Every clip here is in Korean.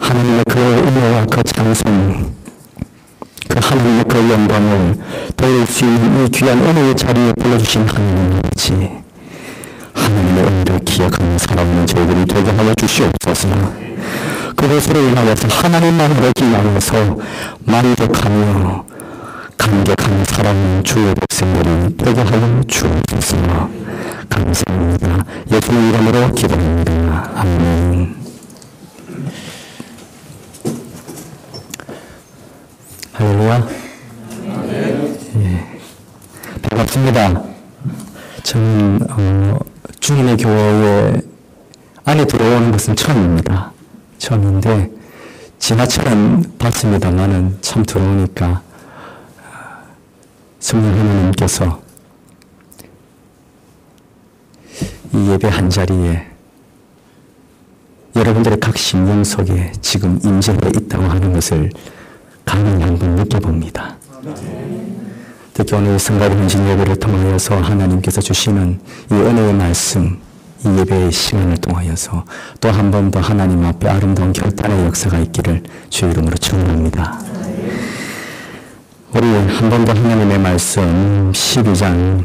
하나님의 그 은혜와 그 찬송, 그 하나님의 그 영광을 배울 수 있는 이 귀한 은혜의 자리에 불러주신 하나님 아버지, 하나님의 은혜를 기억하는 살아오는 저희들이 되게 하여 주시옵소서. 그것으로 인하여서 하나님만으로 기하여서 만족하며 감격하는 살아오는 주의 백성들이 되게 하여 주옵소서. 감사합니다. 예수님 이름으로 기도합니다. 아멘. 할렐루야. 예. 반갑습니다. 저는 주님의 교회에 안에 들어오는 것은 처음입니다. 처음인데 지나쳐는 봤습니다만은 참 들어오니까 성령 하나님께서 이 예배 한 자리에 여러분들의 각 심령 속에 지금 임재해 있다고 하는 것을 강히 한번 느껴봅니다. 특히 오늘 성가대 헌신 예배를 통하여서 하나님께서 주시는 이 은혜의 말씀, 이 예배의 시간을 통하여서 또 한 번 더 하나님 앞에 아름다운 결단의 역사가 있기를 주의 이름으로 축원합니다. 우리 한 번 더 하나님의 말씀 12장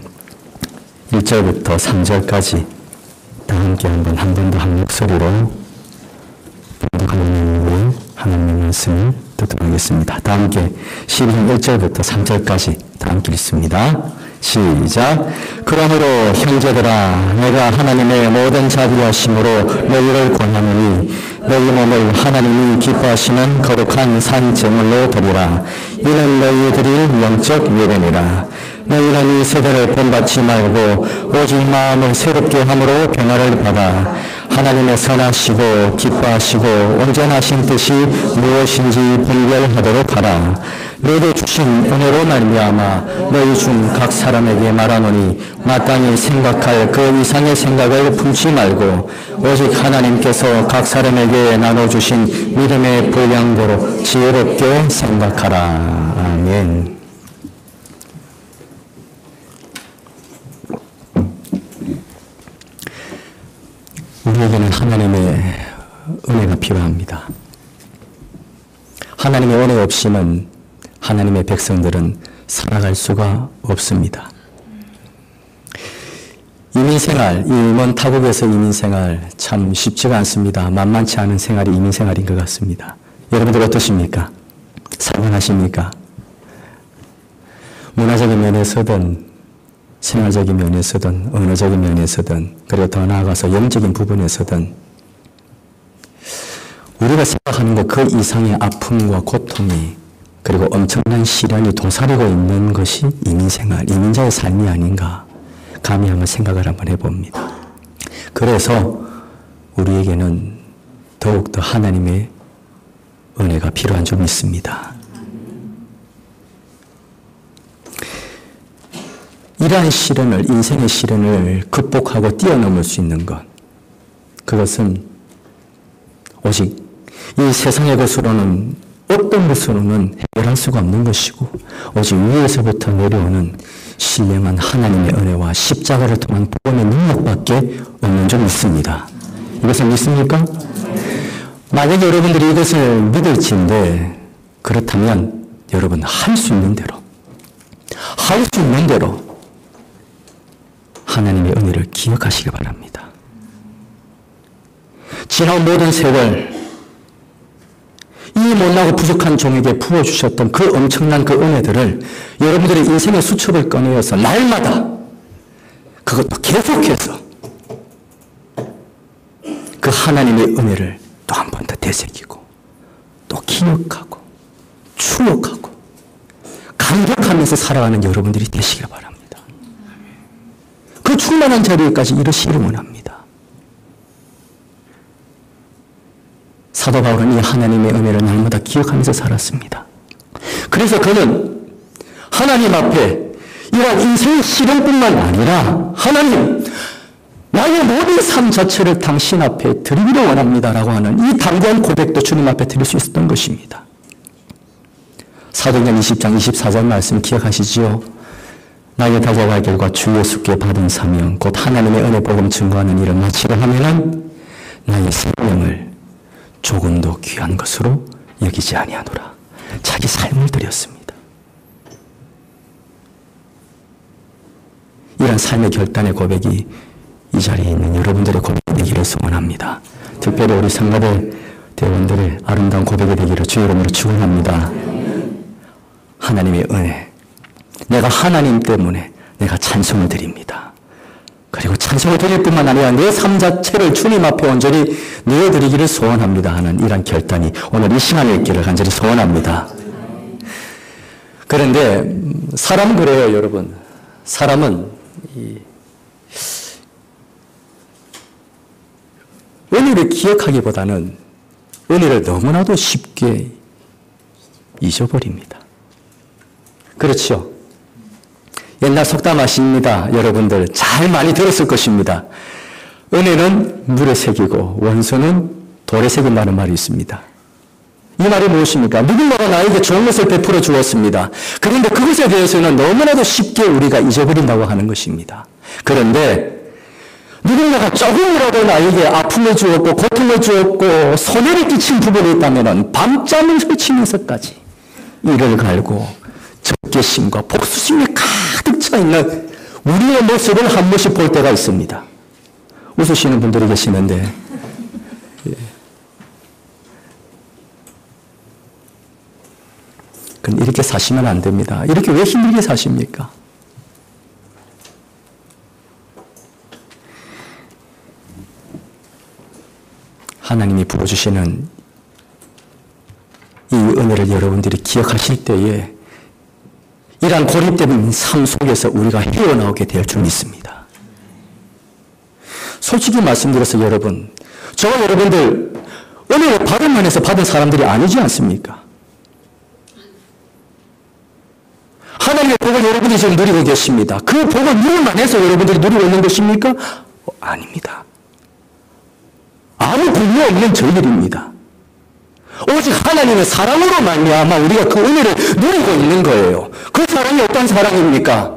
1절부터 3절까지 다 함께 한 번 더 한 목소리로 하나님의 말씀을 듣도록 하겠습니다. 다 함께 12장 1절부터 3절까지 다 함께 읽습니다. 시작. 그러므로 형제들아, 내가 하나님의 모든 자비하심으로 너희를 권하노니 너희 몸을 하나님이 기뻐하시는 거룩한 산 제물로 드리라. 이는 너희 드릴 영적 예배니라. 너희는 이 세대를 본받지 말고 오직 마음을 새롭게 함으로 변화를 받아 하나님의 선하시고 기뻐하시고 온전하신 뜻이 무엇인지 분별하도록 하라. 너희를 주신 은혜로 말미암아 너희 중 각 사람에게 말하노니 마땅히 생각할 그 이상의 생각을 품지 말고 오직 하나님께서 각 사람에게 나눠주신 믿음의 분량대로 지혜롭게 생각하라. 아멘. 우리에게는 하나님의 은혜가 필요합니다. 하나님의 은혜 없이는 하나님의 백성들은 살아갈 수가 없습니다. 이민생활, 이 먼 타국에서 이민생활 참 쉽지가 않습니다. 만만치 않은 생활이 이민생활인 것 같습니다. 여러분들 어떠십니까? 살만하십니까? 문화적인 면에서든 생활적인 면에서든 언어적인 면에서든 그리고 더 나아가서 영적인 부분에서든 우리가 생각하는 것 그 이상의 아픔과 고통이 그리고 엄청난 시련이 도사리고 있는 것이 이민생활, 이민자의 삶이 아닌가 감히 한번 생각을 한번 해봅니다. 그래서 우리에게는 더욱더 하나님의 은혜가 필요한 줄 믿습니다. 이러한 시련을, 인생의 시련을 극복하고 뛰어넘을 수 있는 것, 그것은 오직 이 세상의 것으로는 어떤 것으로는 해결할 수가 없는 것이고 오직 위에서부터 내려오는 신령한 하나님의 은혜와 십자가를 통한 복음의 능력밖에 없는 줄 믿습니다. 이것을 믿습니까? 만약에 여러분들이 이것을 믿을지인데 그렇다면 여러분 할 수 있는 대로 하나님의 은혜를 기억하시기 바랍니다. 지난 모든 세월 이 못나고 부족한 종에게 부어주셨던 그 엄청난 그 은혜들을 여러분들의 인생의 수첩을 꺼내어서 날마다 그것도 계속해서 그 하나님의 은혜를 또 한 번 더 되새기고 또 기억하고 추억하고 감격하면서 살아가는 여러분들이 되시길 바랍니다. 그 충만한 자리에까지 이르시기를 원합니다. 사도 바울은 이 하나님의 은혜를 날마다 기억하면서 살았습니다. 그래서 그는 하나님 앞에 이러한 인생의 시련뿐만 아니라 하나님, 나의 모든 삶 자체를 당신 앞에 드리기를 원합니다라고 하는 이 담대한 고백도 주님 앞에 드릴 수 있었던 것입니다. 사도행전 20장 24절 말씀 기억하시지요? 나의 다자와 결과 주 예수께 받은 사명 곧 하나님의 은혜 복음 증거하는 일을 마치려 하면은 나의 생명을 조금도 귀한 것으로 여기지 아니하노라. 자기 삶을 드렸습니다. 이런 삶의 결단의 고백이 이 자리에 있는 여러분들의 고백이 되기를 소원합니다. 특별히 우리 성가대 대원들의 아름다운 고백이 되기를 주의 이름으로 축원합니다. 하나님의 은혜, 내가 하나님 때문에 내가 찬송을 드립니다. 그리고 찬송을 드릴 뿐만 아니라 내 삶 자체를 주님 앞에 온전히 내어드리기를 소원합니다 하는 이런 결단이 오늘 이 시간에 있기를 간절히 소원합니다. 그런데 사람은 그래요, 여러분. 사람은 은혜를 기억하기보다는 은혜를 너무나도 쉽게 잊어버립니다. 그렇죠? 옛날 속담하십니다. 여러분들 잘 많이 들었을 것입니다. 은혜는 물에 새기고 원수는 돌에 새긴다는 말이 있습니다. 이 말이 무엇입니까? 누군가가 나에게 좋은 것을 베풀어 주었습니다. 그런데 그것에 대해서는 너무나도 쉽게 우리가 잊어버린다고 하는 것입니다. 그런데 누군가가 조금이라도 나에게 아픔을 주었고 고통을 주었고 손해를 끼친 부분이 있다면 밤잠을 설치면서까지 이를 갈고 적개심과 복수심이 가득 차 있는 우리의 모습을 한 번씩 볼 때가 있습니다. 웃으시는 분들이 계시는데 그럼 이렇게 사시면 안 됩니다. 이렇게 왜 힘들게 사십니까? 하나님이 부어주시는 이 은혜를 여러분들이 기억하실 때에 이러한 고립된 삶 속에서 우리가 헤어나오게 될 줄 믿습니다. 솔직히 말씀드려서 여러분, 저와 여러분들 은혜를 받을만 해서 받은 사람들이 아니지 않습니까? 하나님의 복을 여러분이 지금 누리고 계십니다. 그 복을 누릴만 해서 여러분들이 누리고 있는 것입니까? 아닙니다. 아무 분야 없는 저희들입니다. 오직 하나님의 사랑으로 말미암아 우리가 그 은혜를 누리고 있는 거예요. 그 사랑이 어떤 사랑입니까?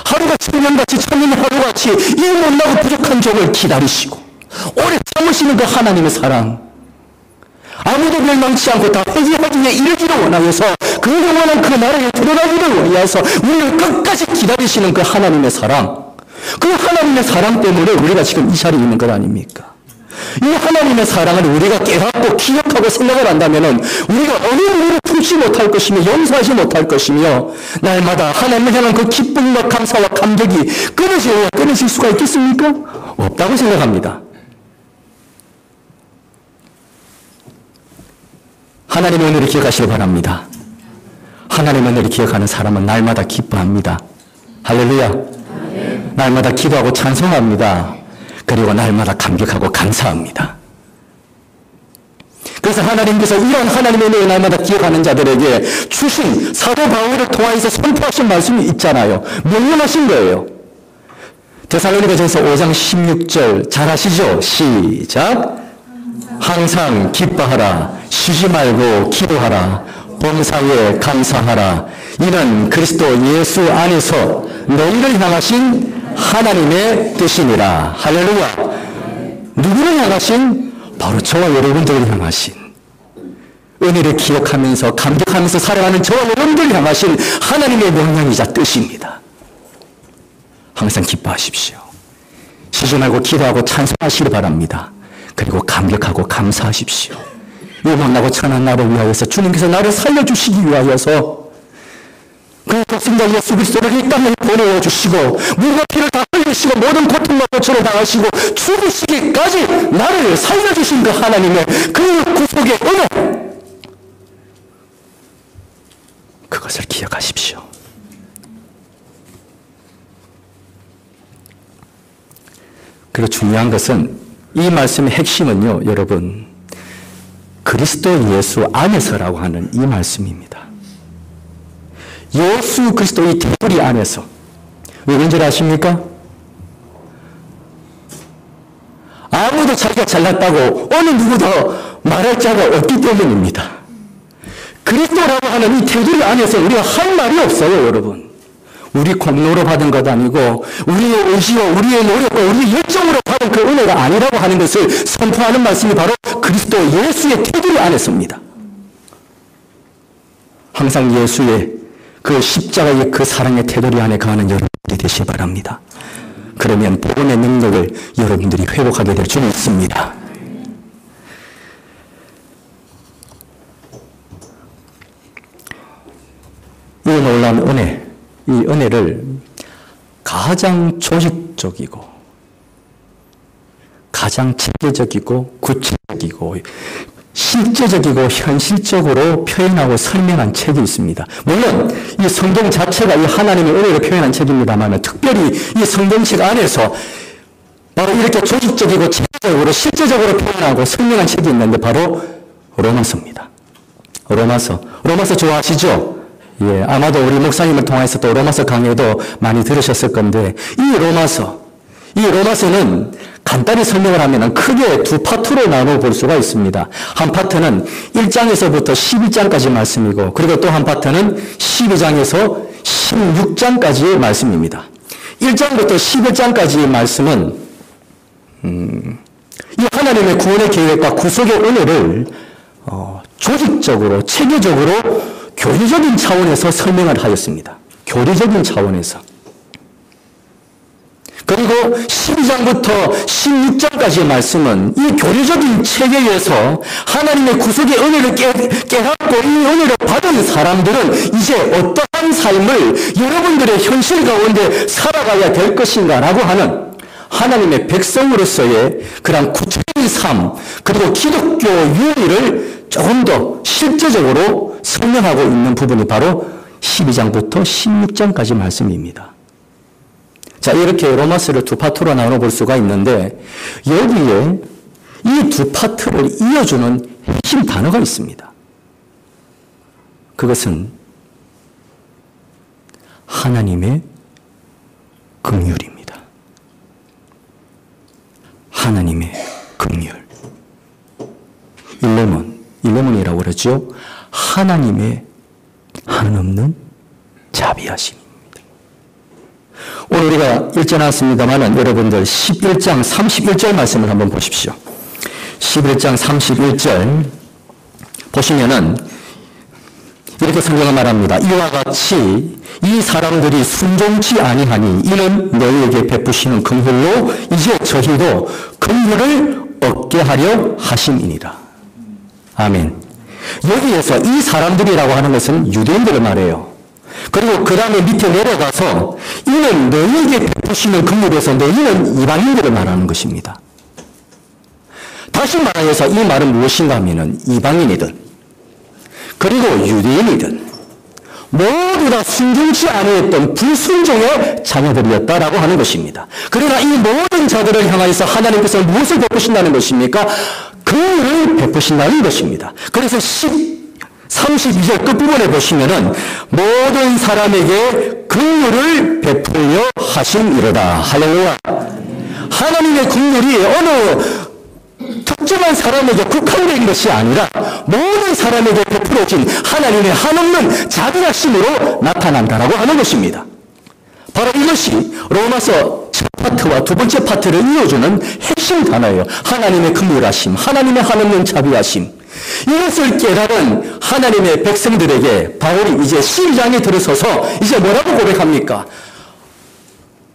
하루같이 천년같이 천년 하루같이 이 못나고 부족한 종을 기다리시고 오래 참으시는 그 하나님의 사랑, 아무도 멸망치 않고 다 회개하기에 이르기를 원하여서 그 영원한 그 나라에 들어가기를 위해서 우리를 끝까지 기다리시는 그 하나님의 사랑, 그 하나님의 사랑 때문에 우리가 지금 이 자리에 있는 것 아닙니까? 이 하나님의 사랑을 우리가 깨닫고 기억하고 생각을 한다면 우리가 어느 누구를 품지 못할 것이며 용서하지 못할 것이며 날마다 하나님을 향한 그 기쁨과 감사와 감격이 끊어질 수가 있겠습니까? 없다고 생각합니다. 하나님의 은혜를 기억하시기 바랍니다. 하나님의 은혜를 기억하는 사람은 날마다 기뻐합니다. 할렐루야. 날마다 기도하고 찬송합니다. 그리고 날마다 감격하고 감사합니다. 그래서 하나님께서 이런 하나님의 은혜를 날마다 기억하는 자들에게 주신 사도 바울을 통하여서 선포하신 말씀이 있잖아요. 명령하신 거예요. 데살로니가전서 5장 16절 잘 아시죠? 시작. 항상 기뻐하라. 쉬지 말고 기도하라. 범사에 감사하라. 이는 그리스도 예수 안에서 너희를 향하신 하나님의 뜻이니라. 할렐루야. 누구를 향하신? 바로 저와 여러분들을 향하신, 은혜를 기억하면서 감격하면서 살아가는 저와 여러분들을 향하신 하나님의 명령이자 뜻입니다. 항상 기뻐하십시오. 쉬지 말고 기도하고 찬송하시기 바랍니다. 그리고 감격하고 감사하십시오. 이 못나고 천한 나를 위하여서 주님께서 나를 살려주시기 위하여서 그 독생자 예수 그리스도를 이 땅에 보내어 주시고 물과 피를 다 흘리시고 모든 고통과 고초를 당하시고 죽으시기까지 나를 살려주신 그 하나님의 그 구속의 은혜, 그것을 기억하십시오. 그리고 중요한 것은 이 말씀의 핵심은요, 여러분, 그리스도 예수 안에서라고 하는 이 말씀입니다. 예수 그리스도 이 테두리 안에서. 왜 그런 줄 아십니까? 아무도 자기가 잘났다고 어느 누구도 말할 자가 없기 때문입니다. 그리스도라고 하는 이 테두리 안에서 우리가 할 말이 없어요, 여러분. 우리 공로로 받은 것 아니고 우리의 의지와 우리의 노력과 우리의 열정으로 받은 말은 그 은혜가 아니라고 하는 것을 선포하는 말씀이 바로 그리스도 예수의 테두리 안에 섭니다. 항상 예수의 그 십자가의 그 사랑의 테두리 안에 거하는 여러분들이 되시기 바랍니다. 그러면 복음의 능력을 여러분들이 회복하게 될 줄 믿습니다. 이 놀라운 은혜, 이 은혜를 가장 조직적이고 가장 체계적이고 구체적이고 실제적이고 현실적으로 표현하고 설명한 책이 있습니다. 물론 이 성경 자체가 이 하나님의 은혜를 표현한 책입니다만 특별히 이 성경책 안에서 바로 이렇게 조직적이고 체계적으로 실제적으로 표현하고 설명한 책이 있는데 바로 로마서입니다. 로마서 좋아하시죠? 예, 아마도 우리 목사님을 통해서 또 로마서 강의도 많이 들으셨을 건데 이 로마서는 간단히 설명을 하면 크게 두 파트로 나눠 볼 수가 있습니다. 한 파트는 1장에서부터 12장까지 말씀이고 그리고 또 한 파트는 12장에서 16장까지의 말씀입니다. 1장부터 11장까지의 말씀은 이 하나님의 구원의 계획과 구속의 은혜를 조직적으로 체계적으로 교리적인 차원에서 설명을 하였습니다. 교리적인 차원에서. 그리고 12장부터 16장까지의 말씀은 이 교리적인 체계에서 하나님의 구속의 은혜를 깨닫고 이 은혜를 받은 사람들은 이제 어떠한 삶을 여러분들의 현실 가운데 살아가야 될 것인가 라고 하는 하나님의 백성으로서의 그런 구체적인 삶 그리고 기독교 윤리를 조금 더 실제적으로 설명하고 있는 부분이 바로 12장부터 16장까지 말씀입니다. 자, 이렇게 로마서를 두 파트로 나눠볼 수가 있는데 여기에 이 두 파트를 이어주는 핵심 단어가 있습니다. 그것은 하나님의 긍휼입니다. 하나님의 긍휼. 일레몬이라고 그러죠. 하나님의 한없는 자비하심입니다. 오늘 우리가 읽지 않았습니다만 여러분들 11장 31절 말씀을 한번 보십시오. 11장 31절 보시면은 이렇게 성경은 말합니다. 이와 같이 이 사람들이 순종치 아니하니 이는 너희에게 베푸시는 긍휼로 이제 저희도 긍휼을 얻게 하려 하심이니라. 아멘. 여기에서 이 사람들이라고 하는 것은 유대인들을 말해요. 그리고 그 다음에 밑에 내려가서 이는 너희에게 베푸시는 긍휼에서 너희는 이방인들을 말하는 것입니다. 다시 말해서 이 말은 무엇인가 하면은 이방인이든 그리고 유대인이든 모두 다 순종치 아니했던 불순종의 자녀들이었다라고 하는 것입니다. 그러나 이 모든 자들을 향하여서 하나님께서 무엇을 베푸신다는 것입니까? 긍휼을 베푸신다는 것입니다. 그래서 32절 끝부분에 보시면은 모든 사람에게 긍휼을 베풀려 하심이로다. 할렐루야. 하나님의 긍휼이 어느 특정한 사람에게 국한된 것이 아니라 모든 사람에게 베풀어진 하나님의 한없는 자비하심으로 나타난다라고 하는 것입니다. 바로 이것이 로마서 첫 파트와 두 번째 파트를 이어주는 핵심 단어예요. 하나님의 긍휼하심, 하나님의 한없는 자비하심. 이것을 깨달은 하나님의 백성들에게 바울이 이제 12장에 들어서서 이제 뭐라고 고백합니까?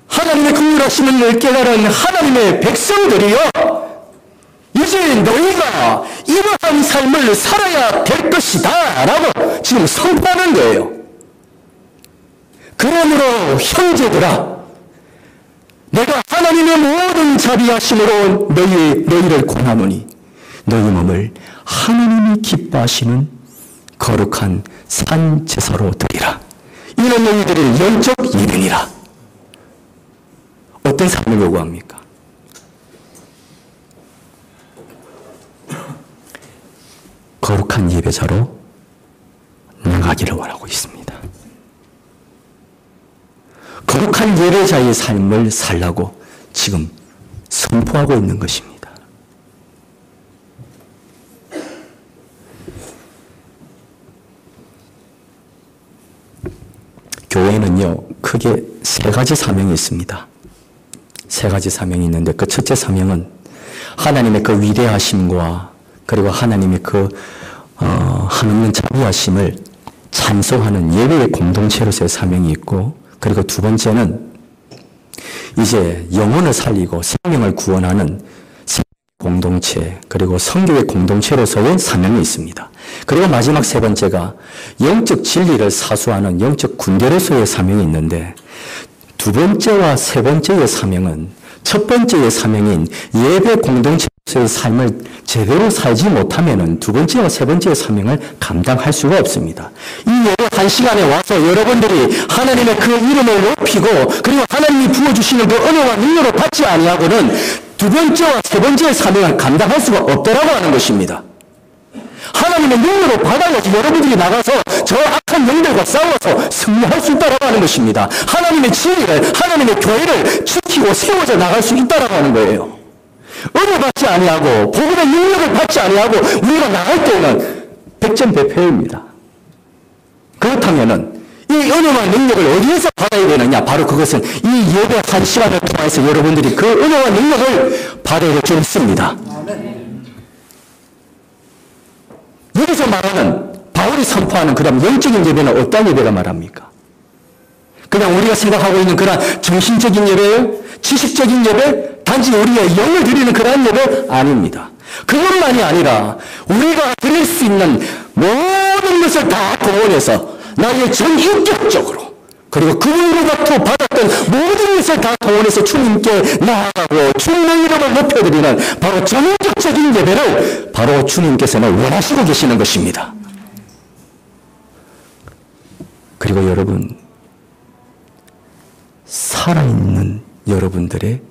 하나님의 긍휼하심을 깨달은 하나님의 백성들이요, 이제 너희가 이러한 삶을 살아야 될 것이다 라고 지금 선포하는 거예요. 그러므로 형제들아, 내가 하나님의 모든 자비하심으로 너희를 권하노니 너희 몸을 하나님이 기뻐하시는 거룩한 산 제사로 드리라. 이는 너희들의 영적 예배니라. 어떤 삶을 요구합니까? 거룩한 예배자로 나가기를 원하고 있습니다. 거룩한 예배자의 삶을 살라고 지금 선포하고 있는 것입니다. 교회는요, 크게 세 가지 사명이 있습니다. 세 가지 사명이 있는데 그 첫째 사명은 하나님의 그 위대하심과 그리고 하나님의 그 한없는 자비하심을 찬송하는 예배의 공동체로서의 사명이 있고, 그리고 두 번째는 이제 영혼을 살리고 생명을 구원하는 공동체, 그리고 성교의 공동체로서의 사명이 있습니다. 그리고 마지막 세 번째가 영적 진리를 사수하는 영적 군대로서의 사명이 있는데, 두 번째와 세 번째의 사명은 첫 번째의 사명인 예배 공동체로서의 삶을 제대로 살지 못하면은 두 번째와 세 번째의 사명을 감당할 수가 없습니다. 이 예배 한 시간에 와서 여러분들이 하나님의 그 이름을 높이고 그리고 하나님이 부어주시는 그 은혜와 능력을 받지 아니하고는 두 번째와 세 번째의 사명을 감당할 수가 없다라고 하는 것입니다. 하나님의 능력을 받아야지 여러분들이 나가서 저 악한 영들과 싸워서 승리할 수 있다라고 하는 것입니다. 하나님의 진리를, 하나님의 교회를 지키고 세워져 나갈 수 있다라고 하는 거예요. 은혜 받지 아니하고 복음의 능력을 받지 아니하고 우리가 나갈 때는 백전백패입니다. 그렇다면은 이 은혜와 능력을 어디에서 받아야 되느냐? 바로 그것은 이 예배 한 시간을 통해서 여러분들이 그 은혜와 능력을 받아야 될 줄 믿습니다. 여기서 말하는 바울이 선포하는 그런 영적인 예배는 어떤 예배가 말합니까? 그냥 우리가 생각하고 있는 그런 정신적인 예배예요? 지식적인 예배? 단지 우리의 영을 드리는 그런 예배? 아닙니다. 그것만이 아니라 우리가 드릴 수 있는 모든 것을 다 동원해서 나의 전인격적으로, 그리고 그분으로부터 받았던 모든 것을 다 동원해서 주님께 나아가고 주님의 이름을 높여드리는 바로 전인격적인 예배를 바로 주님께서는 원하시고 계시는 것입니다. 그리고 여러분, 살아있는 여러분들의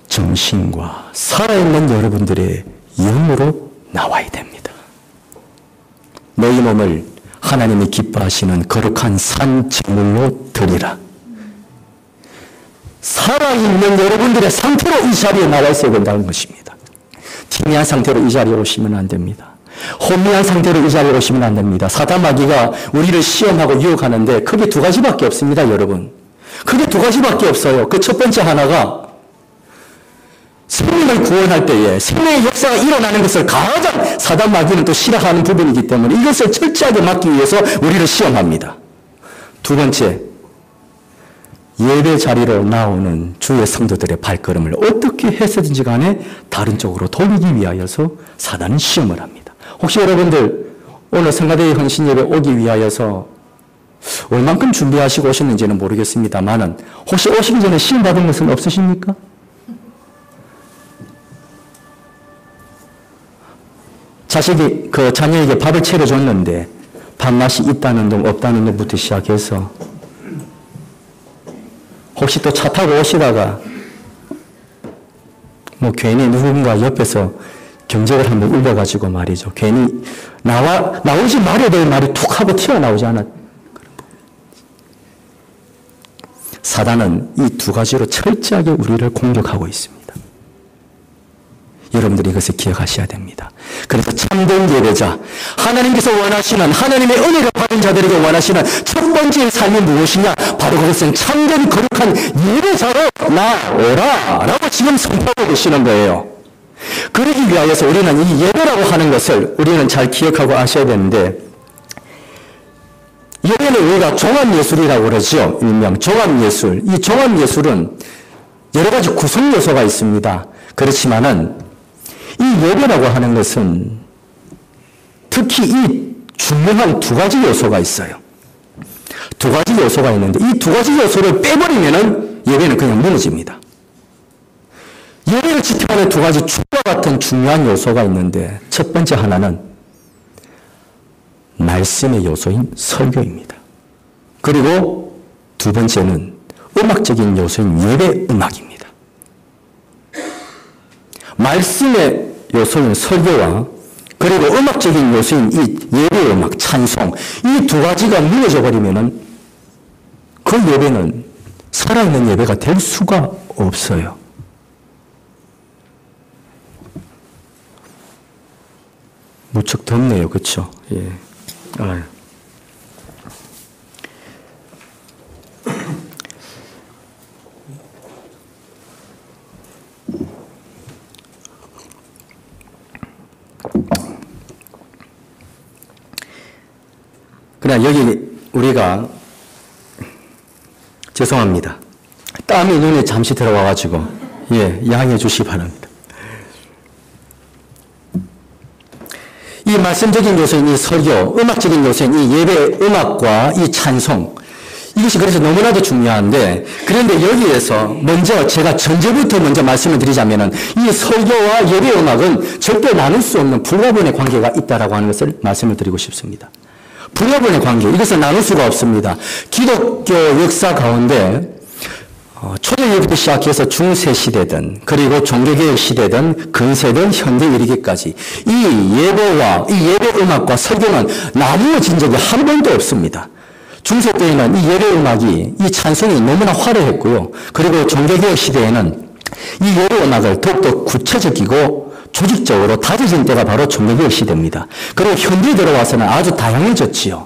정신과 살아있는 여러분들의 영으로 나와야 됩니다. 너희 몸을 하나님이 기뻐하시는 거룩한 산 제물로 드리라. 살아있는 여러분들의 상태로 이 자리에 나와 있어야 된다는 것입니다. 티미한 상태로 이 자리에 오시면 안 됩니다. 혼미한 상태로 이 자리에 오시면 안 됩니다. 사단 마귀가 우리를 시험하고 유혹하는데 크게 두 가지밖에 없습니다, 여러분. 크게 두 가지밖에 없어요. 그 첫 번째 하나가 생명을 구원할 때에 생명의 역사가 일어나는 것을 가장 사단 마귀는 또 싫어하는 부분이기 때문에 이것을 철저하게 막기 위해서 우리를 시험합니다. 두 번째, 예배 자리로 나오는 주의 성도들의 발걸음을 어떻게 해서든지 간에 다른 쪽으로 돌리기 위하여서 사단은 시험을 합니다. 혹시 여러분들 오늘 성가대의 헌신 예배 오기 위하여서 얼만큼 준비하시고 오셨는지는 모르겠습니다만은 혹시 오시기 전에 시험 받은 것은 없으십니까? 자식이 그 자녀에게 밥을 차려줬는데 밥맛이 있다는 둥 없다는 둥부터 시작해서 혹시 또 차 타고 오시다가 뭐 괜히 누군가 옆에서 경적을 한번 울려가지고 말이죠. 괜히 나오지 말아야 될 말이 툭 하고 튀어나오지 않았. 사단은 이 두 가지로 철저하게 우리를 공격하고 있습니다. 여러분들이 이것을 기억하셔야 됩니다. 그래서 참된 예배자, 하나님께서 원하시는 하나님의 은혜를 받은 자들에게 원하시는 첫 번째 삶이 무엇이냐? 바로 그것은 참된 거룩한 예배자로 나오라 라고 지금 선포하고 계시는 거예요. 그러기 위하여서 우리는 이 예배라고 하는 것을 우리는 잘 기억하고 아셔야 되는데, 예배는 우리가 종합예술이라고 그러죠. 일명 종합예술. 이 종합예술은 여러 가지 구성 요소가 있습니다. 그렇지만은 이 예배라고 하는 것은 특히 이 중요한 두 가지 요소가 있어요. 두 가지 요소가 있는데 이 두 가지 요소를 빼버리면은 예배는 그냥 무너집니다. 예배를 지켜하는 두 가지 축과 같은 중요한 요소가 있는데 첫 번째 하나는 말씀의 요소인 설교입니다. 그리고 두 번째는 음악적인 요소인 예배 음악입니다. 말씀의 요소인 설교와 그리고 음악적인 요소인 이 예배 음악, 찬송, 이 두 가지가 무너져 버리면은 그 예배는 살아있는 예배가 될 수가 없어요. 무척 덥네요. 그렇죠? 예. 그러나 여기 우리가 죄송합니다. 땀이 눈에 잠시 들어와가지고 양해해 주시기 바랍니다. 이 말씀적인 요소인 이 설교, 음악적인 요소인 이 예배 음악과 이 찬송, 이것이 그래서 너무나도 중요한데, 그런데 여기에서 먼저 제가 전제부터 먼저 말씀을 드리자면은 이 설교와 예배 음악은 절대 나눌 수 없는 불가분의 관계가 있다라고 하는 것을 말씀을 드리고 싶습니다. 불가분의 관계, 이것을 나눌 수가 없습니다. 기독교 역사 가운데 초대교회부터 시작해서 중세 시대든 그리고 종교개혁 시대든 근세든 현대 이르기까지 이 예배와 이 예배 음악과 설교는 나누어진 적이 한 번도 없습니다. 중세 때에는 이 예배 음악이 이 찬송이 너무나 화려했고요. 그리고 종교개혁 시대에는 이 예배 음악을 더욱더 구체적이고 조직적으로 다져진 때가 바로 종교개혁 시대입니다. 그리고 현대에 들어와서는 아주 다양해졌지요.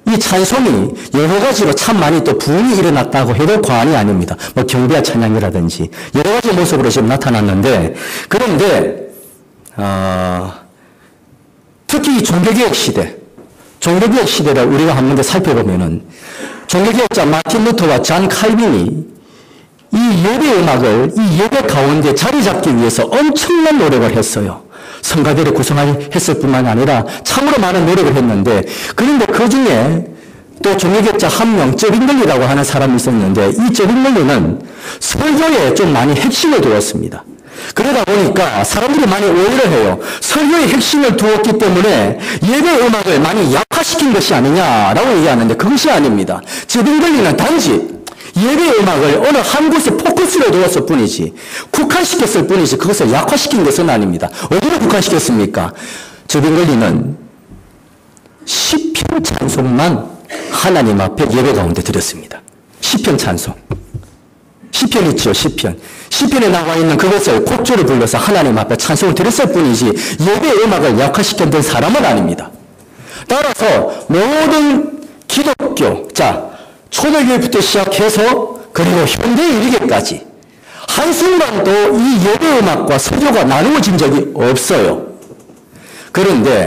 이 찬송이 여러 가지로 참 많이 또 부흥이 일어났다고 해도 과언이 아닙니다. 뭐 경배와 찬양이라든지 여러 가지 모습으로 지금 나타났는데, 그런데 특히 이 종교개혁 시대를 우리가 한 번 더 살펴보면은 종교개혁자 마틴 루터와 잔 칼빈이 이 예배 음악을 이 예배 가운데 자리 잡기 위해서 엄청난 노력을 했어요. 성가대를 구성했을 뿐만 아니라 참으로 많은 노력을 했는데, 그런데 그 중에 또 종교개혁자 한 명, 저빙글리라고 하는 사람이 있었는데, 이 저빙글리는 설교에 좀 많이 핵심을 두었습니다. 그러다 보니까 사람들이 많이 오해를 해요. 설교에 핵심을 두었기 때문에 예배 음악을 많이 약화시킨 것이 아니냐라고 얘기하는데 그것이 아닙니다. 저빙글리는 단지 예배 음악을 어느 한 곳에 포커스를 두었을 뿐이지, 국한시켰을 뿐이지 그것을 약화시킨 것은 아닙니다. 어디로 국한시켰습니까? 저빙글리는 시편 찬송만 하나님 앞에 예배 가운데 드렸습니다. 시편 찬송. 시편 있죠, 시편. 시편에 나와 있는 그것을 곡조를 불러서 하나님 앞에 찬송을 드렸을 뿐이지 예배 음악을 약화시켰던 사람은 아닙니다. 따라서 모든 기독교, 초대교회부터 시작해서 그리고 현대에 이르기까지 한순간도 이 예배 음악과 설교가 나누어진 적이 없어요. 그런데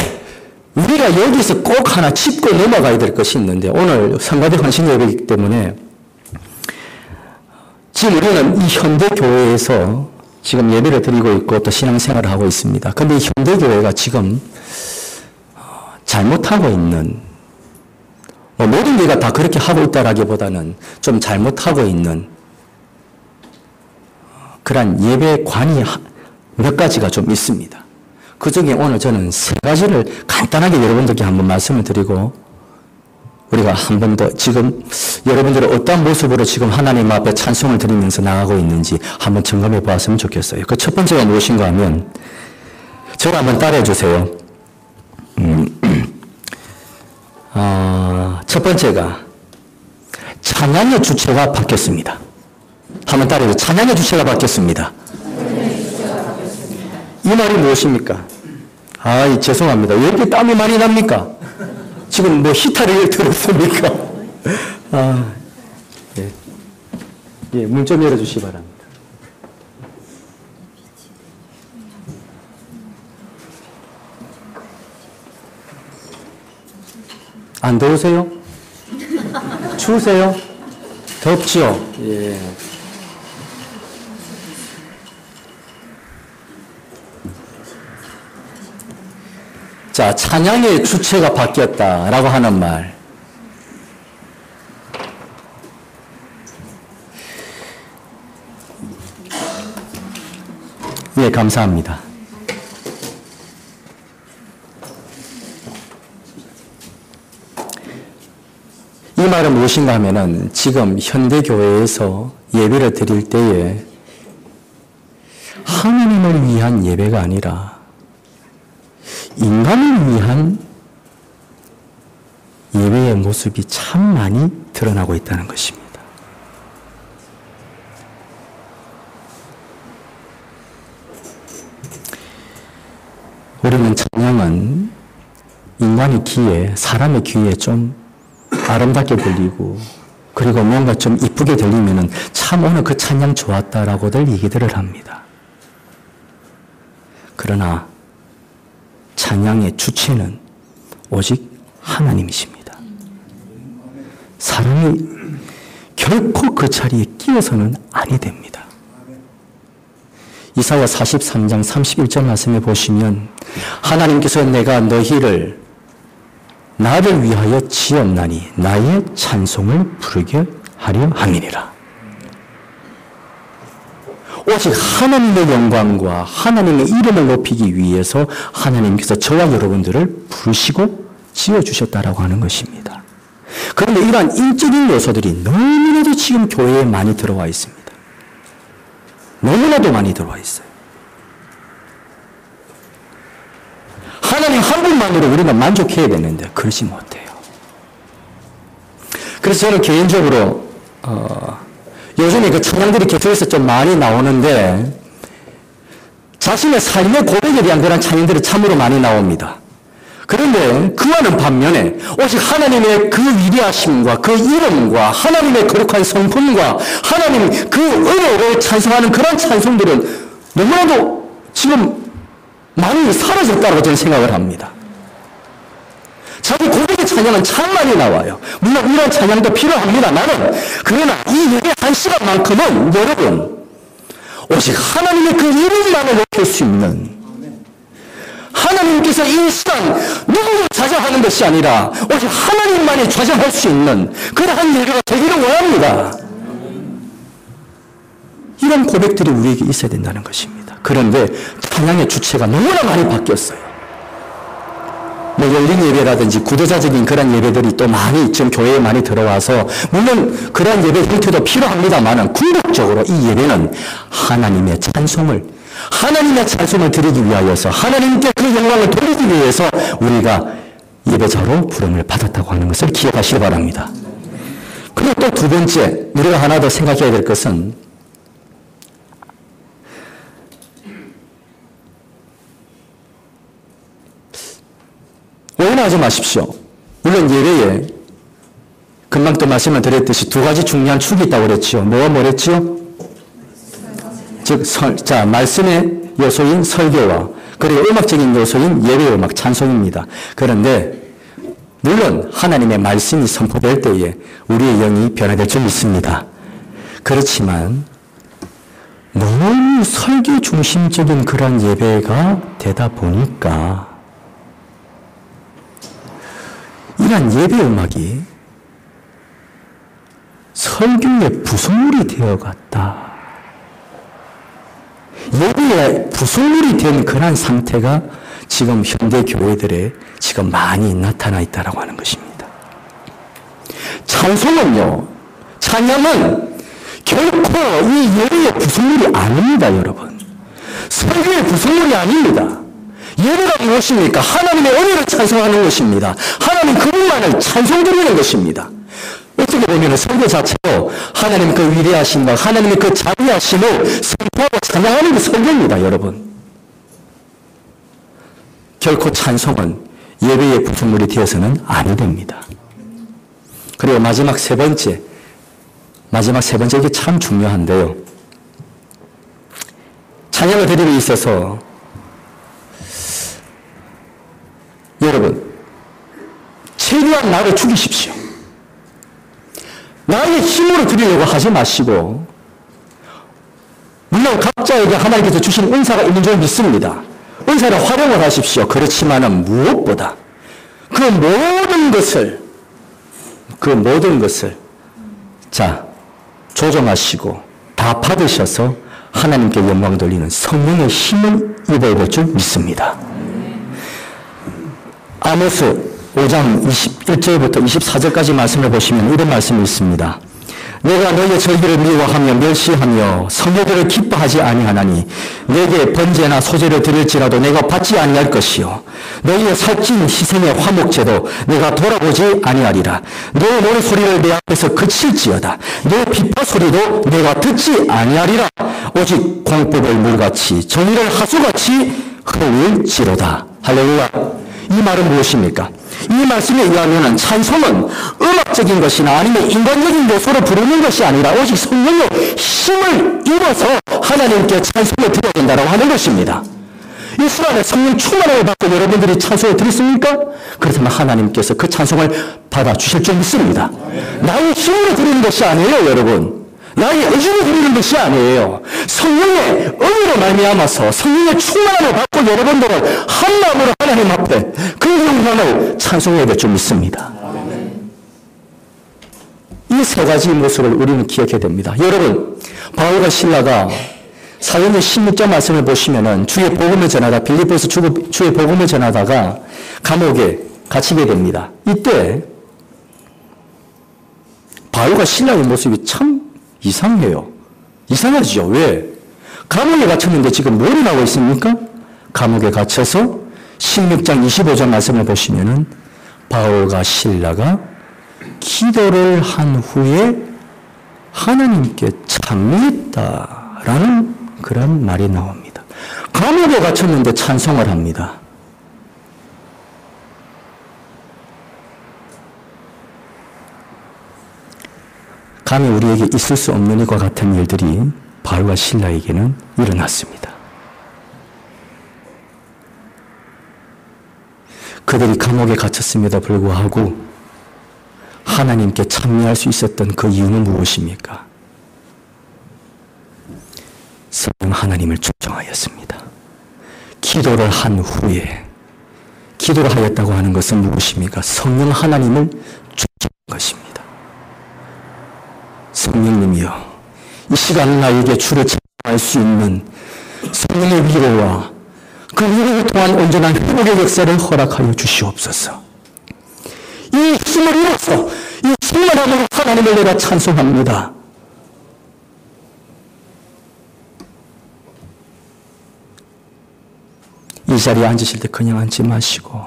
우리가 여기서 꼭 하나 짚고 넘어가야 될 것이 있는데, 오늘 성가대 헌신 예배이기 때문에 지금 우리는 이 현대교회에서 지금 예배를 드리고 있고 또 신앙생활을 하고 있습니다. 그런데 이 현대교회가 지금 잘못하고 있는, 모든 교회가 다 그렇게 하고 있다라기보다는 좀 잘못하고 있는 그런 예배관이 몇 가지가 좀 있습니다. 그 중에 오늘 저는 세 가지를 간단하게 여러분들께 한번 말씀을 드리고, 우리가 한 번 더 지금 여러분들은 어떤 모습으로 지금 하나님 앞에 찬송을 드리면서 나가고 있는지 한번 점검해 보았으면 좋겠어요. 그 첫 번째가 무엇인가 하면, 저를 한번 따라해 주세요. 첫 번째가 찬양의 주체가 바뀌었습니다. 한번 따라해 주세요. 찬양의 주체가 바뀌었습니다. 이 말이 무엇입니까? 죄송합니다. 왜 이렇게 땀이 많이 납니까? 지금 뭐 히터를 들었습니까? 문 좀 열어주시기 바랍니다. 안 더우세요? 추우세요? 덥죠? 예. 자, 찬양의 주체가 바뀌었다라고 하는 말. 예, 감사합니다. 이 말은 무엇인가 하면은 지금 현대교회에서 예배를 드릴 때에 하나님을 위한 예배가 아니라 인간을 위한 예배의 모습이 참 많이 드러나고 있다는 것입니다. 우리는 찬양은 인간의 귀에, 사람의 귀에 좀 아름답게 들리고, 그리고 뭔가 좀 이쁘게 들리면은 참 오늘 그 찬양 좋았다라고들 얘기들을 합니다. 그러나 찬양의 주체는 오직 하나님이십니다. 사람이 결코 그 자리에 끼어서는 아니 됩니다. 이사야 43장 31절 말씀에 보시면 하나님께서 내가 너희를 나를 위하여 지었나니 나의 찬송을 부르게 하려 함이니라. 오직 하나님의 영광과 하나님의 이름을 높이기 위해서 하나님께서 저와 여러분들을 부르시고 지어주셨다라고 하는 것입니다. 그런데 이러한 인적인 요소들이 너무나도 지금 교회에 많이 들어와 있습니다. 너무나도 많이 들어와 있어요. 하나님 한 분만으로 우리가 만족해야 되는데 그러지 못해요. 그래서 저는 개인적으로 요즘에 그 찬양들이 계속해서 좀 많이 나오는데 자신의 삶의 고백에 대한 그런 찬양들이 참으로 많이 나옵니다. 그런데 그와는 반면에 오직 하나님의 그 위대하심과 그 이름과 하나님의 거룩한 성품과 하나님 그 은혜를 찬송하는 그런 찬송들은 너무나도 지금 많이 사라졌다고 저는 생각을 합니다. 자기 고백의 찬양은 참 많이 나와요. 물론 이런 찬양도 필요합니다만은 그러나 이 예배 한 시간만큼은 여러분 오직 하나님의 그 이름만을 높일 수 있는 하나님께서 이 시간 누구를 좌정하는 것이 아니라 오직 하나님만이 좌정할 수 있는 그러한 예배가 되기를 원합니다. 이런 고백들이 우리에게 있어야 된다는 것입니다. 그런데 찬양의 주체가 너무나 많이 바뀌었어요. 뭐 열린 예배라든지 구도자적인 그런 예배들이 또 많이 지금 교회에 많이 들어와서 물론 그런 예배 형태도 필요합니다만 궁극적으로 이 예배는 하나님의 찬송을 드리기 위하여서 하나님께 그 영광을 돌리기 위해서 우리가 예배자로 부름을 받았다고 하는 것을 기억하시기 바랍니다. 그리고 또 두 번째 우리가 하나 더 생각해야 될 것은 오해하지 마십시오. 물론 예배에 금방 또 말씀을 드렸듯이 두 가지 중요한 축이 있다고 그랬죠. 뭐랬죠? 즉, 말씀의 요소인 설교와 그리고 음악적인 요소인 예배 음악 찬송입니다. 그런데 물론 하나님의 말씀이 선포될 때에 우리의 영이 변화될 줄 믿습니다. 그렇지만 너무 설교 중심적인 그런 예배가 되다 보니까 이러한 예배 음악이 설교의 부속물이 되어갔다. 예배의 부속물이 된 그런 상태가 지금 현대 교회들에 지금 많이 나타나 있다고 하는 것입니다. 찬송은요, 찬양은 결코 이 예배의 부속물이 아닙니다, 여러분. 설교의 부속물이 아닙니다. 예배가 무엇입니까? 하나님의 은혜를 찬송하는 것입니다. 하나님 그분만을 찬송드리는 것입니다. 어떻게 보면 설교 자체로 하나님 그 위대하심과 하나님의 그 자비하심을 선포하고 찬양하는 게 설교입니다, 여러분. 결코 찬송은 예배의 부속물이 되어서는 아니 됩니다. 그리고 마지막 세 번째 이게 참 중요한데요. 찬양을 드리기 있어서 여러분 최대한 나를 죽이십시오. 나의 힘으로 드리려고 하지 마시고 물론 각자에게 하나님께서 주신 은사가 있는 줄 믿습니다. 은사를 활용을 하십시오. 그렇지만은 무엇보다 그 모든 것을 조정하시고 다 받으셔서 하나님께 영광 돌리는 성령의 힘을 입어야 될 줄 믿습니다. 아모스 5장 21절부터 24절까지 말씀을 보시면 이런 말씀이 있습니다. 내가 너희의 절기를 미워하며 멸시하며 성례들을 기뻐하지 아니하나니 내게 번제나 소제를 드릴지라도 내가 받지 아니할 것이요 너희의 살찐 희생의 화목제도 내가 돌아보지 아니하리라. 너의 노래소리를 내 앞에서 그칠지어다. 너의 비파 소리도 내가 듣지 아니하리라. 오직 공법을 물같이 정의를 하수같이 흘릴지로다. 할렐루야. 이 말은 무엇입니까? 이 말씀에 의하면 찬송은 음악적인 것이나 아니면 인간적인 요소로 부르는 것이 아니라 오직 성령의 힘을 입어서 하나님께 찬송을 드려야 된다고 하는 것입니다. 이 시간에 성령 충만함을 받고 여러분들이 찬송해 드렸습니까? 그렇다면 하나님께서 그 찬송을 받아주실 줄 믿습니다. 나의 힘으로 드리는 것이 아니에요, 여러분. 나의 의지로 드리는 것이 아니에요. 성령의 은혜로 말미암아서 성령의 충만함을 받고 여러분들은 한 마음으로 하나님 앞에 그 영광을 찬송해야 될 줄 믿습니다. 이 세 가지 모습을 우리는 기억해야 됩니다. 여러분, 바울과 실라가 사도행전 16절 말씀을 보시면은 주의 복음을 전하다, 빌립보에서 주의 복음을 전하다가 감옥에 갇히게 됩니다. 이때 바울과 실라의 모습이 참 이상해요. 이상하죠. 왜? 감옥에 갇혔는데 지금 뭘 하고 있습니까? 감옥에 갇혀서 16장 25절 말씀을 보시면은 바울과 실라가 기도를 한 후에 하나님께 찬미했다라는 그런 말이 나옵니다. 감옥에 갇혔는데 찬송을 합니다. 감히 우리에게 있을 수 없는 일과 같은 일들이 바울과 실라에게는 일어났습니다. 그들이 감옥에 갇혔음에도 불구하고 하나님께 찬미할 수 있었던 그 이유는 무엇입니까? 성령 하나님을 충정하였습니다. 기도를 한 후에, 기도를 하였다고 하는 것은 무엇입니까? 성령 하나님을 충정한 것입니다. 성령님이여, 이 시간 나에게 주를 찬양할 수 있는 성령의 위로와 그 위로를 통한 온전한 회복의 역사를 허락하여 주시옵소서. 이 힘을 잃어서 이 충만함으로 하나님을 내가 찬송합니다. 이 자리에 앉으실 때 그냥 앉지 마시고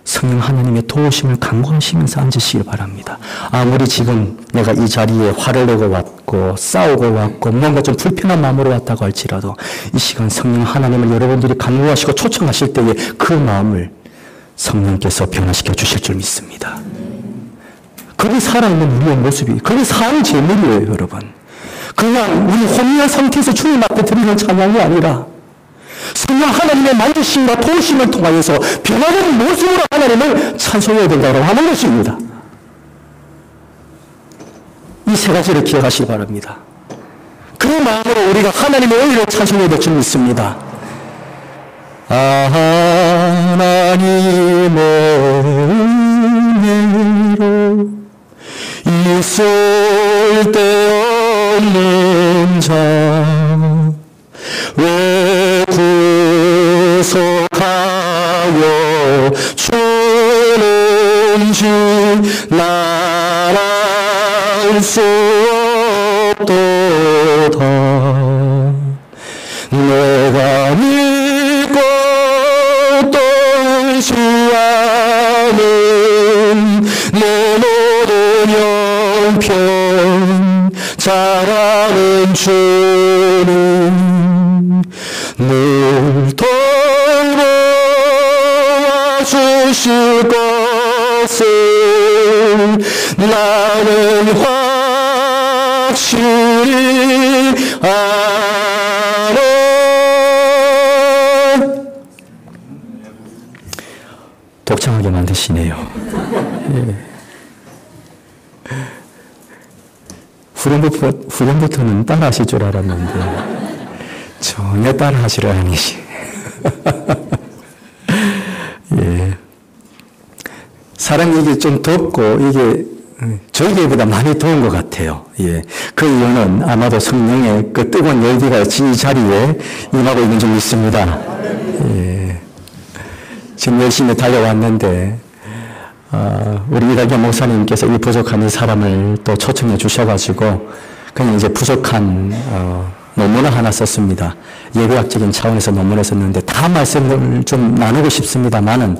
성령 하나님의 도우심을 간구하시면서 앉으시길 바랍니다. 아무리 지금 내가 이 자리에 화를 내고 왔고 싸우고 왔고 뭔가 좀 불편한 마음으로 왔다고 할지라도 이 시간 성령 하나님을 여러분들이 간구하시고 초청하실 때에 그 마음을 성령께서 변화시켜 주실 줄 믿습니다. 그게 살아있는 우리의 모습이, 그게 산 제물이에요, 여러분. 그냥 우리 혼미한 상태에서 주님 앞에 드리는 찬양이 아니라 성령 하나님의 만지심과 도우심을 통하여서 변화된 모습으로 하나님을 찬송해야 된다고 하는 것입니다. 이 세 가지를 기억하시기 바랍니다. 그 마음으로 우리가 하나님의 은혜를 찬송해야 될 줄 믿습니다. 하나님의 은혜로 있을 데 없는 자 왜 구속하여 주는지 난 알 수 없도다. 내가 믿고 또 의지하는 내 모든 형편 잘하는 주님 늘 돌보아 주실 것을 나는 확실히 아네. 독창하게 만드시네요. 예. 후렴부터는 따라하실 줄 알았는데 전혀 따라하시려 아니시. 예. 사람이 이게 좀 덥고 이게 저희보다 많이 더운 것 같아요. 예. 그 이유는 아마도 성령의 그 뜨거운 열기가 이 자리에 임하고 있는 줄 믿습니다. 예. 지금 열심히 달려왔는데 우리 이달경 목사님께서 이 부족한 이 사람을 또 초청해 주셔가지고 그냥 이제 부족한 논문을 하나 썼습니다. 예배학적인 차원에서 논문을 썼는데 다 말씀을 좀 나누고 싶습니다만은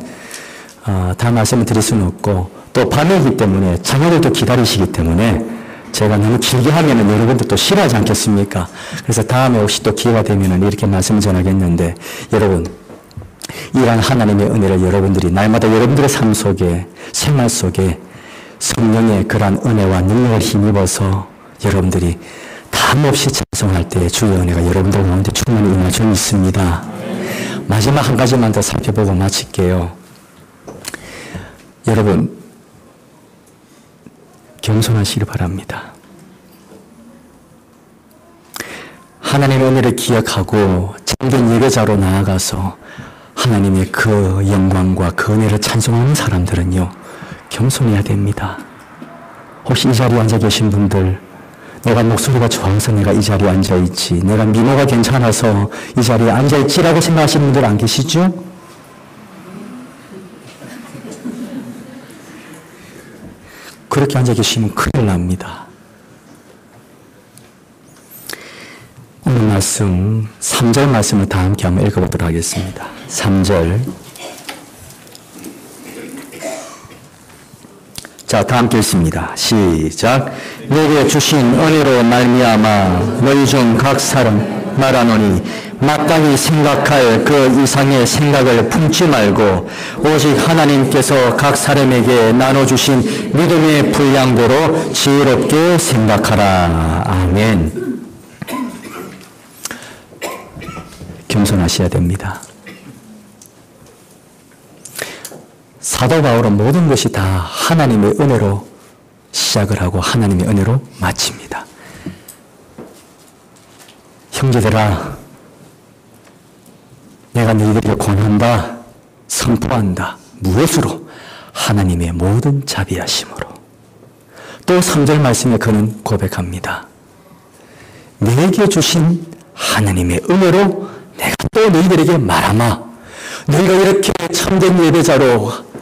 다 말씀을 드릴 수는 없고 또 밤이기 때문에 자녀들도 기다리시기 때문에 제가 너무 길게 하면은 여러분들 또 싫어하지 않겠습니까? 그래서 다음에 혹시 또 기회가 되면은 이렇게 말씀을 전하겠는데 여러분 이러한 하나님의 은혜를 여러분들이 날마다 여러분들의 삶 속에 생활 속에 성령의 그러한 은혜와 능력을 힘입어서 여러분들이 담없이 찬송할 때 주의 은혜가 여러분들 가운데 충만히 임할 줄 믿습니다. 마지막 한 가지만 더 살펴보고 마칠게요. 여러분, 겸손하시길 바랍니다. 하나님의 은혜를 기억하고 참된 예배자로 나아가서 하나님의 그 영광과 그 은혜를 찬송하는 사람들은요, 겸손해야 됩니다. 혹시 이 자리에 앉아 계신 분들, 내가 목소리가 좋아서 내가 이 자리에 앉아있지, 내가 미모가 괜찮아서 이 자리에 앉아있지라고 생각하시는 분들 안 계시죠? 그렇게 앉아 계시면 큰일 납니다. 오늘 말씀, 3절 말씀을 다 함께 한번 읽어보도록 하겠습니다. 3절. 자, 다 함께 읽습니다. 시작. 내게 주신 은혜로 말미암아 너희 중 각 사람 말하노니 마땅히 생각할 그 이상의 생각을 품지 말고 오직 하나님께서 각 사람에게 나눠주신 믿음의 분량대로 지혜롭게 생각하라. 아멘. 겸손하셔야 됩니다. 사도 바울은 모든 것이 다 하나님의 은혜로 시작을 하고 하나님의 은혜로 마칩니다. 형제들아, 내가 너희들에게 권한다, 선포한다. 무엇으로? 하나님의 모든 자비하심으로. 또 3절 말씀에 그는 고백합니다. 내게 주신 하나님의 은혜로 내가 또 너희들에게 말하마. 너희가 이렇게 참된 예배자로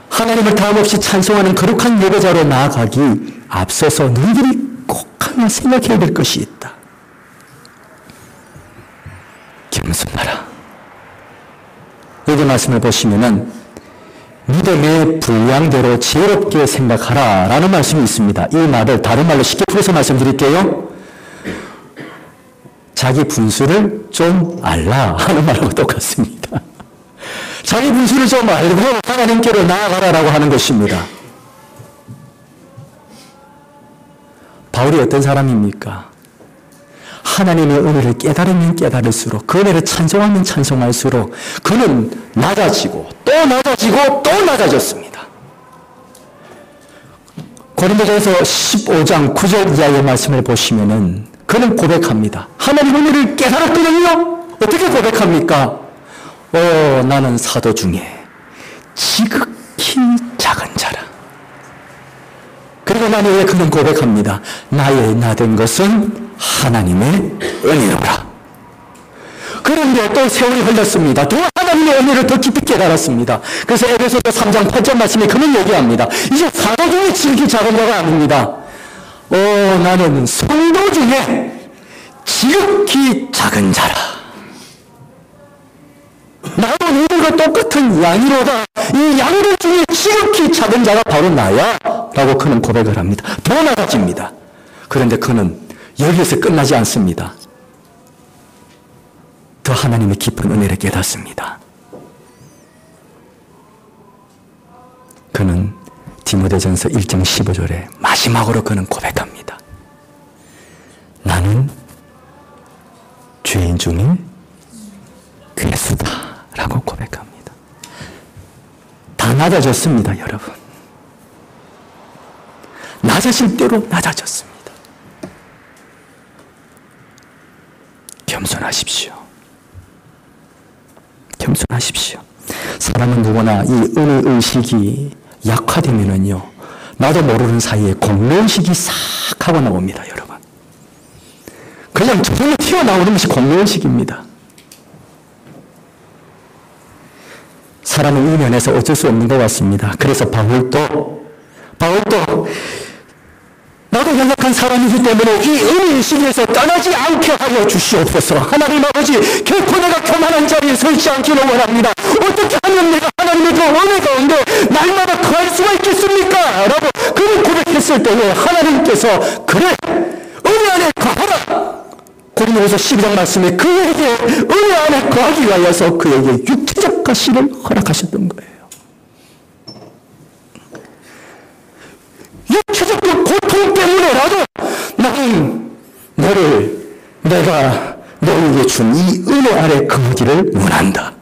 하나님을 다함없이 찬송하는 거룩한 예배자로 나아가기 앞서서 너희들이 꼭 하나 생각해야 될 것이 있다. 겸손하라. 여기 말씀을 보시면은 믿음의 분량대로 지혜롭게 생각하라 라는 말씀이 있습니다. 이 말을 다른 말로 쉽게 풀어서 말씀드릴게요. 자기 분수를 좀 알라 하는 말하고 똑같습니다. 자기 분수를 좀 알고 하나님께로 나아가라라고 하는 것입니다. 바울이 어떤 사람입니까? 하나님의 은혜를 깨달으면 깨달을수록, 그 은혜를 찬송하면 찬송할수록 그는 낮아지고 또 낮아지고 또 낮아졌습니다. 고린도전서 15장 9절 이하의 말씀을 보시면은 그는 고백합니다. 하나님 은혜를 깨달았거든요. 어떻게 고백합니까? 나는 사도 중에 지극히 작은 자라. 그리고 난 후에 그는 고백합니다. 나의 나된 것은 하나님의 은혜로라. 그런데 또 세월이 흘렀습니다. 또 하나님의 은혜를 더 깊이 깨달았습니다. 그래서 에베소서 3장 8절 말씀에 그는 얘기합니다. 이제 사도 중에 지극히 작은 자가 아닙니다. 나는 성도 중에 지극히 작은 자라. 나도 너희들과 똑같은 양이로다. 이 양들 중에 지극히 작은 자가 바로 나야 라고 그는 고백을 합니다. 더 나아집니다. 그런데 그는 여기에서 끝나지 않습니다. 더 하나님의 깊은 은혜를 깨닫습니다. 그는 디모데전서 1장 15절에 마지막으로 그는 고백합니다. 나는 죄인 중에 괴수다 라고 고백합니다. 다 낮아졌습니다, 여러분. 낮아질 대로 낮아졌습니다. 겸손하십시오. 겸손하십시오. 사람은 누구나 이 은혜 의식이 약화되면은요, 나도 모르는 사이에 공로의식이 싹 하고 나옵니다, 여러분. 그냥 전혀 튀어나오는 것이 공로의식입니다. 사람은 이 면에서 어쩔 수 없는 것 같습니다. 그래서 바울도 나도 연약한 사람이기 때문에 이 은혜의식에서 떠나지 않게 하여 주시옵소서. 하나님 아버지, 결코 내가 교만한 자리에 서지 않기를 원합니다. 어떻게 하면 내가 하나님의 그 은혜 가운데 날마다 거할 수가 있겠습니까? 라고 그를 고백했을 때에 하나님께서 그래, 은혜 안에 거하라. 고린도후서 12장 말씀에 그에게 은혜 안에 거하기 위하여서 그에게 육체적 가시를 허락하셨던 거예요. 육체적 그 고통 때문에라도 나는 내가 너에게 준 이 은혜 아래 거하기를 원한다.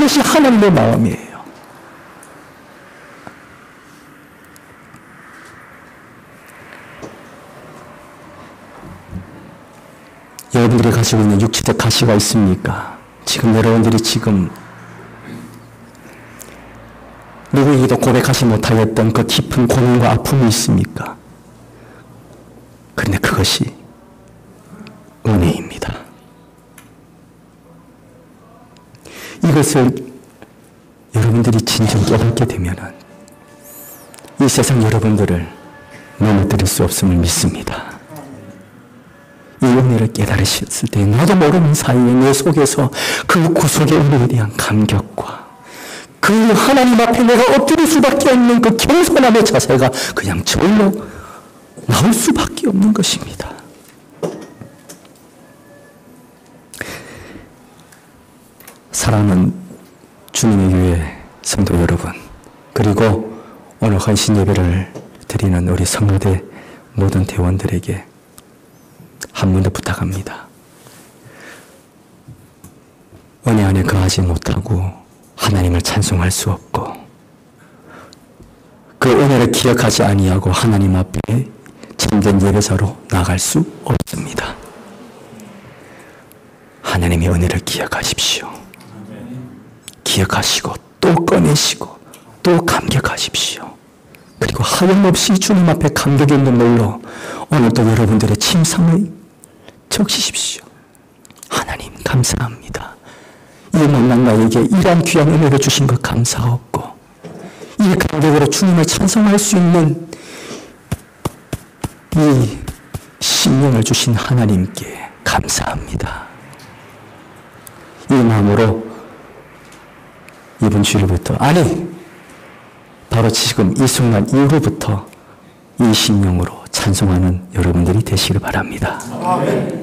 그것이 하나님의 마음이에요. 여러분들이 가지고 있는 육체적 가시가 있습니까? 지금 여러분들이 지금 누구에게도 고백하지 못하였던 그 깊은 고민과 아픔이 있습니까? 그런데 그것이 은혜입니다. 이것을 여러분들이 진정 깨닫게 되면 이 세상 여러분들을 넘어뜨릴 수 없음을 믿습니다. 이 은혜를 깨달으셨을 때 나도 모르는 사이에 내 속에서 그 구속의 은혜에 대한 감격과 그 하나님 앞에 내가 엎드릴 수밖에 없는 그 겸손함의 자세가 그냥 절로 나올 수밖에 없는 것입니다. 사랑하는 주님의 교회 성도 여러분, 그리고 오늘 헌신 예배를 드리는 우리 성도대 모든 대원들에게 한 번 더 부탁합니다. 은혜 안에 거하지 못하고 하나님을 찬송할 수 없고 그 은혜를 기억하지 아니하고 하나님 앞에 참된 예배자로 나갈 수 없습니다. 하나님의 은혜를 기억하십시오. 기억하시고 또 꺼내시고 또 감격하십시오. 그리고 하염없이 주님 앞에 감격의 눈물로 오늘도 여러분들의 침상을 적시십시오. 하나님 감사합니다. 이 못난 나에게 이러한 귀한 은혜를 주신 것 감사하고 이 감격으로 주님을 찬송할 수 있는 이 심령을 주신 하나님께 감사합니다. 이 마음으로 이번 주일부터 바로 지금 이 순간 이후로부터 이 심령으로 찬송하는 여러분들이 되시길 바랍니다. 아멘.